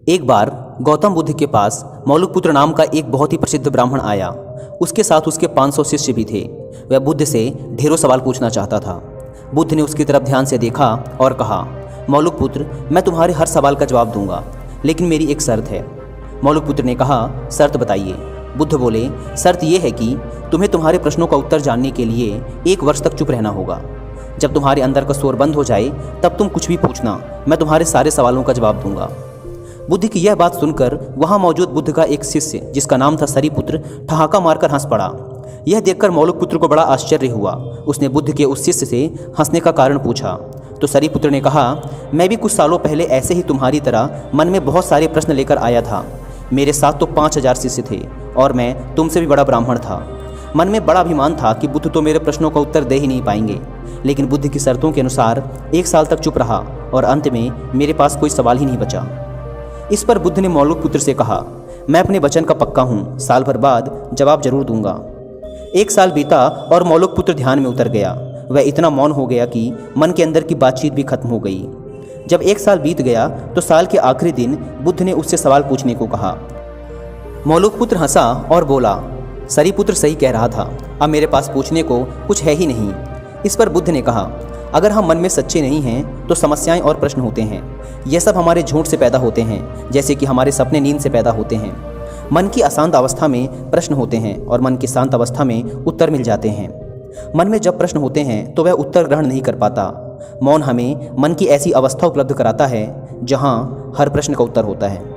एक बार गौतम बुद्ध के पास मौलुकपुत्र नाम का एक बहुत ही प्रसिद्ध ब्राह्मण आया। उसके साथ उसके 500 शिष्य भी थे। वह बुद्ध से ढेरों सवाल पूछना चाहता था। बुद्ध ने उसकी तरफ ध्यान से देखा और कहा, मौलुकपुत्र, मैं तुम्हारे हर सवाल का जवाब दूंगा, लेकिन मेरी एक शर्त है। मौलुकपुत्र ने कहा, शर्त बताइए। बुद्ध बोले, शर्त यह है कि तुम्हें तुम्हारे प्रश्नों का उत्तर जानने के लिए 1 वर्ष तक चुप रहना होगा। जब तुम्हारे अंदर का शोर बंद हो जाए तब तुम कुछ भी पूछना, मैं तुम्हारे सारे सवालों का जवाब दूंगा। बुद्ध की यह बात सुनकर वहां मौजूद बुद्ध का एक शिष्य, जिसका नाम था सरीपुत्र, ठहाका मारकर हंस पड़ा। यह देखकर मौलुकपुत्र को बड़ा आश्चर्य हुआ। उसने बुद्ध के उस शिष्य से हंसने का कारण पूछा तो सरीपुत्र ने कहा, मैं भी कुछ सालों पहले ऐसे ही तुम्हारी तरह मन में बहुत सारे प्रश्न लेकर आया था। मेरे साथ तो 5000 शिष्य थे और मैं तुमसे भी बड़ा ब्राह्मण था। मन में बड़ा अभिमान था कि बुद्ध तो मेरे प्रश्नों का उत्तर दे ही नहीं पाएंगे, लेकिन बुद्ध की शर्तों के अनुसार 1 साल तक चुप रहा और अंत में मेरे पास कोई सवाल ही नहीं बचा। इस पर बुद्ध ने मौलुकपुत्र से कहा, मैं अपने वचन का पक्का हूँ, साल भर बाद जवाब जरूर दूंगा। 1 साल बीता और मौलुकपुत्र ध्यान में उतर गया। वह इतना मौन हो गया कि मन के अंदर की बातचीत भी खत्म हो गई। जब 1 साल बीत गया तो साल के आखिरी दिन बुद्ध ने उससे सवाल पूछने को कहा। मौलुकपुत्र हंसा और बोला, सरीपुत्र सही कह रहा था, अब मेरे पास पूछने को कुछ है ही नहीं। इस पर बुद्ध ने कहा, अगर हम मन में सच्चे नहीं हैं तो समस्याएं और प्रश्न होते हैं। यह सब हमारे झूठ से पैदा होते हैं, जैसे कि हमारे सपने नींद से पैदा होते हैं। मन की अशांत अवस्था में प्रश्न होते हैं और मन की शांत अवस्था में उत्तर मिल जाते हैं। मन में जब प्रश्न होते हैं तो वह उत्तर ग्रहण नहीं कर पाता। मौन हमें मन की ऐसी अवस्था उपलब्ध कराता है जहाँ हर प्रश्न का उत्तर होता है।